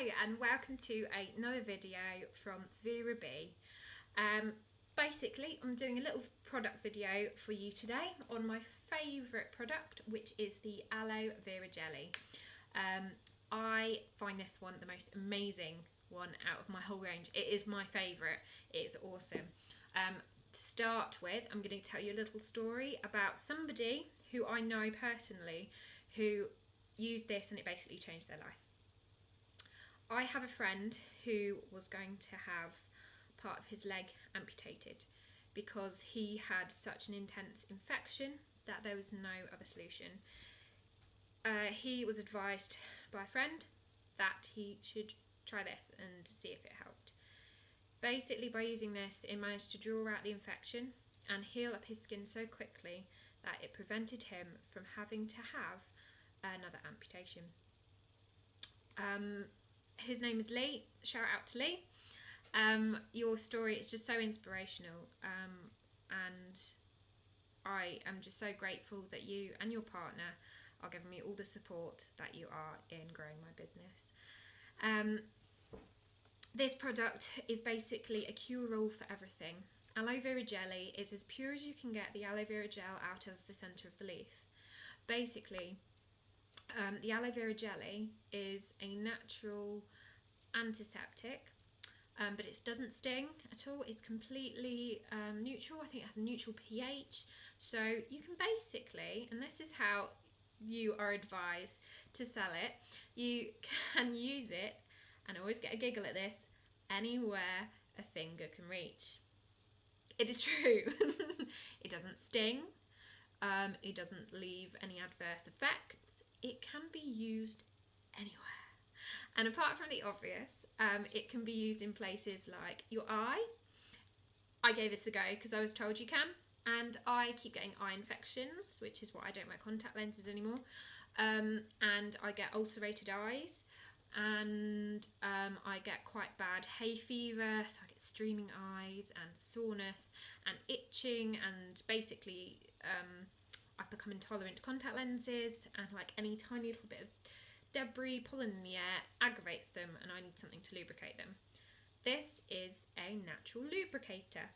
Hi and welcome to another video from VeraBee. Basically I'm doing a little product video for you today on my favourite product, which is the Aloe Vera jelly. I find this one the most amazing one out of my whole range. It is my favourite. It's awesome. To start with, I'm going to tell you a little story about somebody who I know personally who used this and it basically changed their life. I have a friend who was going to have part of his leg amputated because he had such an intense infection that there was no other solution. He was advised by a friend that he should try this and see if it helped. Basically, by using this, it managed to draw out the infection and heal up his skin so quickly that it prevented him from having to have another amputation. His name is Lee. Shout out to Lee. Your story is just so inspirational, and I am just so grateful that you and your partner are giving me all the support that you are in growing my business. This product is basically a cure-all for everything. Aloe vera jelly is as pure as you can get the aloe vera gel out of the centre of the leaf. Basically, the aloe vera jelly is a natural antiseptic, but it doesn't sting at all. It's completely neutral. I think it has a neutral pH. So you can basically, and this is how you are advised to sell it, you can use it, and I always get a giggle at this, anywhere a finger can reach. It is true. It doesn't sting. It doesn't leave any adverse effects. It can be used anywhere. And apart from the obvious, it can be used in places like your eye. I gave this a go because I was told you can, and I keep getting eye infections, which is why I don't wear contact lenses anymore. And I get ulcerated eyes, and I get quite bad hay fever, so I get streaming eyes and soreness and itching, and basically I've become intolerant to contact lenses, and like any tiny little bit of debris, pollen in the air aggravates them, and I need something to lubricate them. This is a natural lubricator.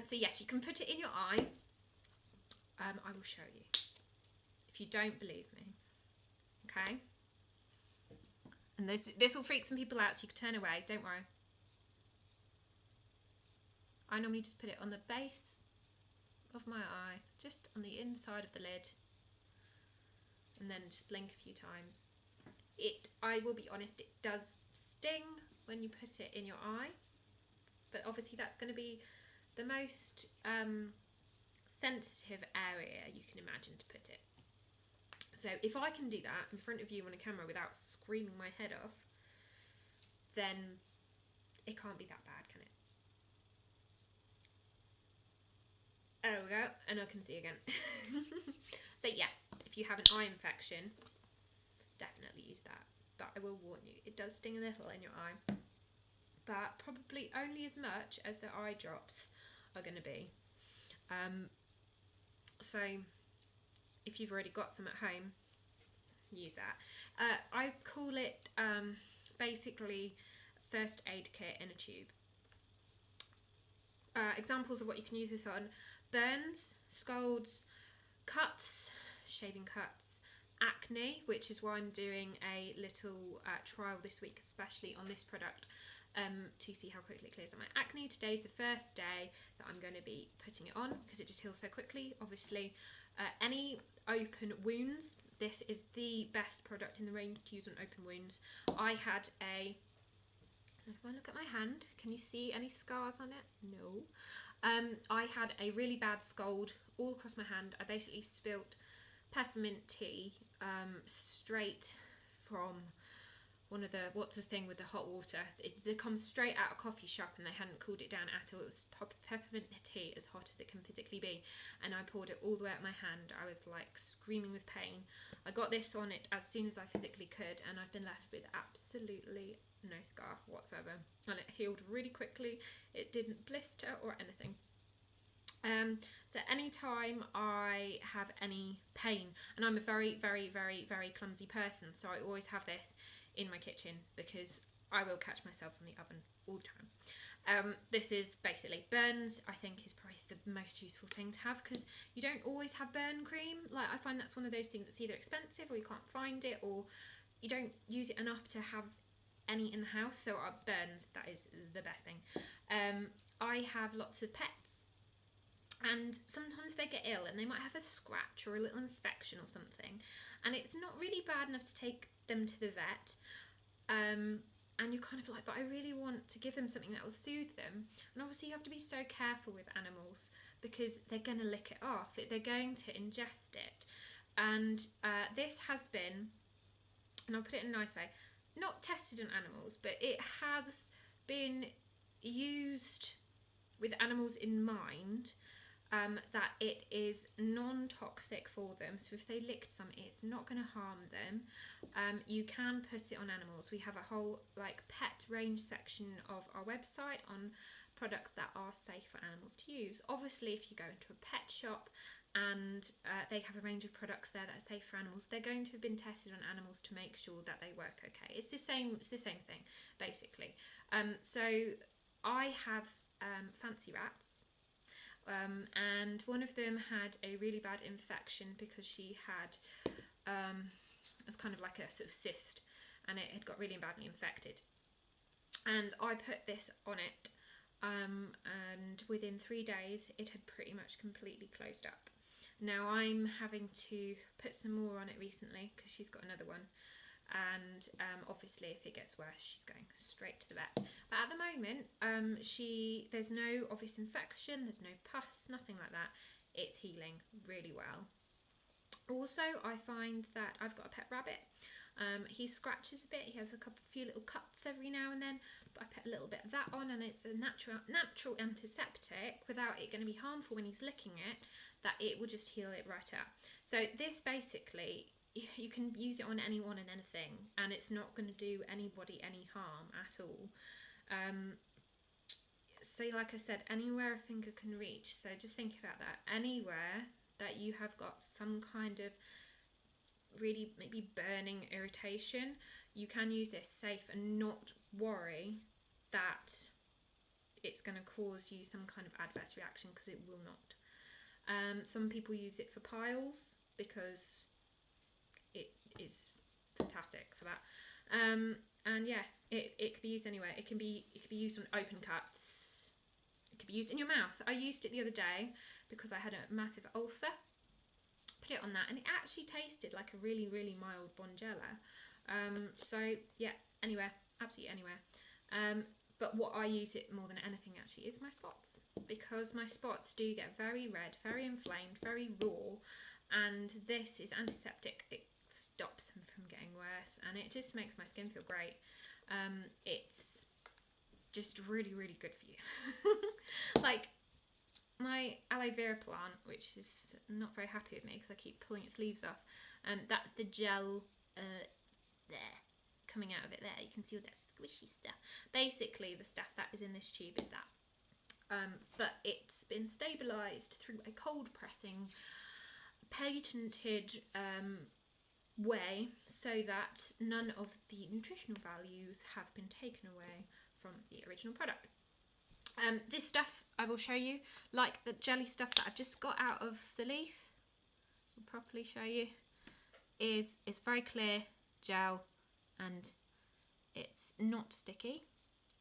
So yes, you can put it in your eye. I will show you if you don't believe me. Okay. And this will freak some people out, so you can turn away, don't worry. I normally just put it on the base of my eye, just on the inside of the lid, and then just blink a few times. I will be honest, it does sting when you put it in your eye, but obviously that's going to be the most sensitive area you can imagine to put it. So if I can do that in front of you on a camera without screaming my head off, then it can't be that bad, can it? There we go, and I can see again. So yes, if you have an eye infection, definitely use that. But I will warn you, it does sting a little in your eye, but probably only as much as the eye drops are going to be. So if you've already got some at home, use that. I call it basically first aid kit in a tube. Examples of what you can use this on: burns, scalds, cuts, shaving cuts, acne, which is why I'm doing a little trial this week, especially on this product, to see how quickly it clears up my acne. Today's the first day that I'm going to be putting it on because it just heals so quickly. Obviously, any open wounds, this is the best product in the range to use on open wounds. I had if I look at my hand, can you see any scars on it? No. I had a really bad scald all across my hand. I basically spilt peppermint tea straight from one of the, what's the thing with the hot water? It comes straight out of a coffee shop and they hadn't cooled it down at all. It was peppermint tea as hot as it can physically be, and I poured it all the way up my hand. I was like screaming with pain. I got this on it as soon as I physically could, and I've been left with absolutely no scar whatsoever, and it healed really quickly. It didn't blister or anything. So anytime I have any pain, and I'm a very, very, very, very clumsy person, so I always have this in my kitchen because I will catch myself on the oven all the time. This is basically burns. I think is probably the most useful thing to have because you don't always have burn cream. Like, I find that's one of those things that's either expensive or you can't find it, or you don't use it enough to have any in the house. So burns, that is the best thing. I have lots of pets, and sometimes they get ill and they might have a scratch or a little infection or something, and it's not really bad enough to take them to the vet. And you're kind of like, but I really want to give them something that will soothe them. And obviously you have to be so careful with animals because they're going to lick it off. They're going to ingest it. And this has been, and I'll put it in a nice way, not tested on animals, but it has been used with animals in mind, that it is non-toxic for them. So if they lick some, it's not going to harm them. You can put it on animals. We have a whole pet range section of our website on products that are safe for animals to use. Obviously, if you go into a pet shop and they have a range of products there that are safe for animals, they're going to have been tested on animals to make sure that they work okay. It's the same thing, basically. So I have fancy rats. And one of them had a really bad infection because she had it was kind of like a sort of cyst, and it had got really badly infected. And I put this on it, and within 3 days it had pretty much completely closed up. Now I'm having to put some more on it recently because she's got another one. And obviously if it gets worse, she's going straight to the vet. But at the moment, there's no obvious infection, there's no pus, nothing like that. It's healing really well. Also, I find that I've got a pet rabbit. He scratches a bit, he has a few little cuts every now and then, but I put a little bit of that on, and it's a natural antiseptic without it going to be harmful when he's licking it, that it will just heal it right up. So this basically, you can use it on anyone and anything, and it's not going to do anybody any harm at all. So like I said, anywhere a finger can reach, so just think about that. Anywhere that you have got some kind of really maybe burning irritation, you can use this safe and not worry that it's going to cause you some kind of adverse reaction, because it will not. Some people use it for piles because it is fantastic for that. And yeah, it could be used anywhere. It can be used on open cuts. It could be used in your mouth. I used it the other day because I had a massive ulcer. Put it on that, and it actually tasted like a really, really mild Bonjela. So yeah, anywhere, absolutely anywhere. But what I use it more than anything actually is my spots, because my spots do get very red, very inflamed, very raw, and this is antiseptic. It stops them from getting worse, and it just makes my skin feel great. It's just really, really good for you. Like my aloe vera plant, which is not very happy with me because I keep pulling its leaves off, and that's the gel there coming out of it there. You can see all that squishy stuff. Basically the stuff that is in this tube is that, but it's been stabilised through a cold pressing patented way, so that none of the nutritional values have been taken away from the original product. This stuff I will show you, like the jelly stuff that I've just got out of the leaf, I'll properly show you, it's very clear gel, and it's not sticky.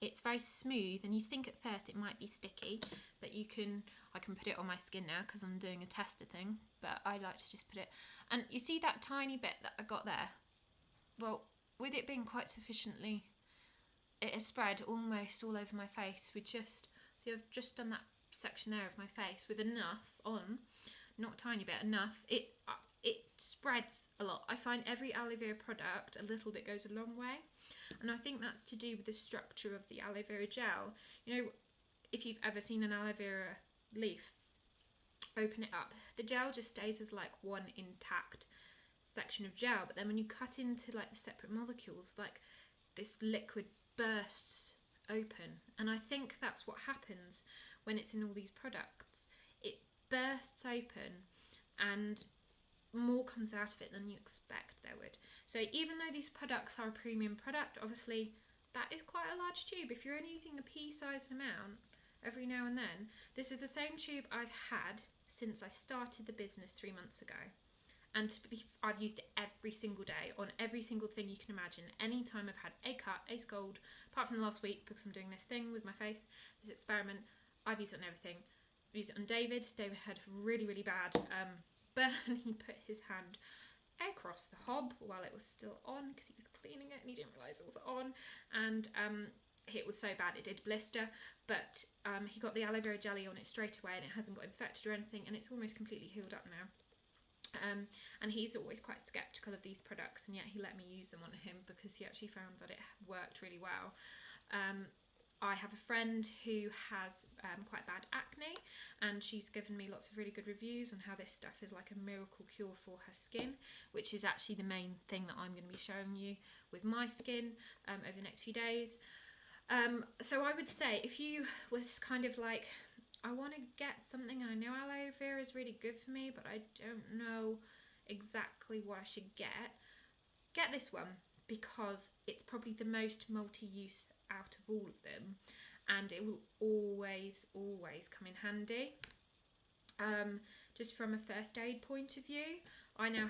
It's very smooth, and you think at first it might be sticky, but I can put it on my skin now because I'm doing a tester thing, but I like to just put it, and you see that tiny bit that I got there? Well, with it being quite sufficiently, it has spread almost all over my face. See, I've just done that section there of my face with enough on, not a tiny bit, enough. It spreads a lot. I find every aloe vera product, a little bit goes a long way, and I think that's to do with the structure of the aloe vera gel. You know, if you've ever seen an aloe vera leaf, open it up, the gel just stays as like one intact section of gel, but then when you cut into like the separate molecules, like this liquid bursts open, and I think that's what happens when it's in all these products. It bursts open and more comes out of it than you expect there would. So even though these products are a premium product, obviously that is quite a large tube. If you're only using a pea-sized amount every now and then, this is the same tube I've had since I started the business 3 months ago. And I've used it every single day on every single thing you can imagine. Anytime I've had a cut, a scald, apart from the last week because I'm doing this thing with my face, this experiment, I've used it on everything. I've used it on David. David had really, really bad burn. He put his hand across the hob while it was still on because he was cleaning it and he didn't realise it was on. And it was so bad it did blister, but he got the aloe vera jelly on it straight away and it hasn't got infected or anything, and it's almost completely healed up now. And he's always quite sceptical of these products, and yet he let me use them on him because he actually found that it worked really well. I have a friend who has quite bad acne, and she's given me lots of really good reviews on how this stuff is like a miracle cure for her skin, which is actually the main thing that I'm going to be showing you with my skin over the next few days. So I would say if you was kind of like, I want to get something, I know aloe vera is really good for me, but I don't know exactly what I should get this one, because it's probably the most multi-use out of all of them, and it will always come in handy. Just from a first aid point of view, I now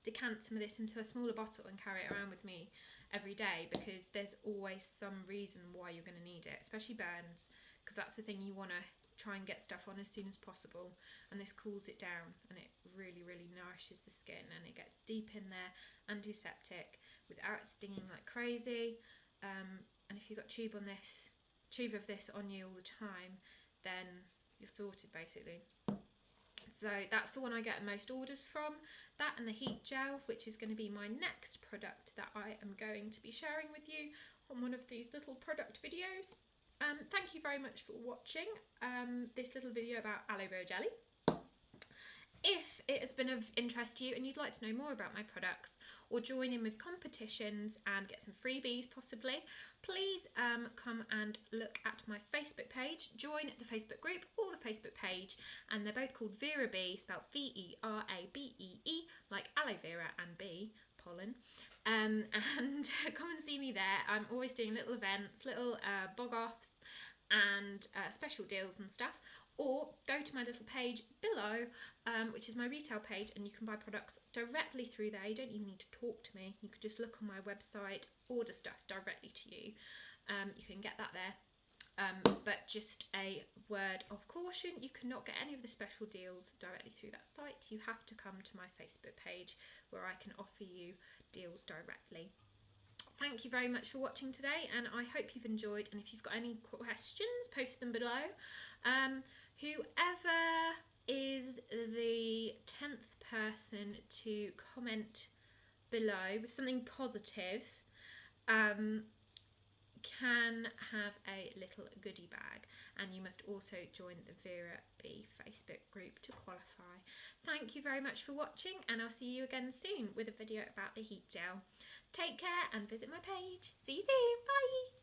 decant some of this into a smaller bottle and carry it around with me every day, because there's always some reason why you're going to need it, especially burns, because that's the thing, you want to try and get stuff on as soon as possible, and this cools it down and it really nourishes the skin, and it gets deep in there, antiseptic, without it stinging like crazy. And if you've got tube of this on you all the time, then you're sorted basically. So that's the one I get most orders from, that and the heat gel, which is going to be my next product that I am going to be sharing with you on one of these little product videos. Thank you very much for watching this little video about aloe vera jelly. If it has been of interest to you and you'd like to know more about my products or join in with competitions and get some freebies possibly, please come and look at my Facebook page, join the Facebook group or the Facebook page, and they're both called VeraBee, spelled V-E-R-A-B-E-E, like aloe vera and bee, pollen. And come and see me there. I'm always doing little events, little bog-offs and special deals and stuff. Or go to my little page below, which is my retail page, and you can buy products directly through there. You don't even need to talk to me. You could just look on my website, order stuff directly to you. You can get that there. But just a word of caution, you cannot get any of the special deals directly through that site. You have to come to my Facebook page where I can offer you deals directly. Thank you very much for watching today, and I hope you've enjoyed, and if you've got any questions, post them below. Whoever is the 10th person to comment below with something positive can have a little goodie bag, and you must also join the VeraBee Facebook group to qualify. Thank you very much for watching, and I'll see you again soon with a video about the heat gel. Take care and visit my page. See you soon. Bye.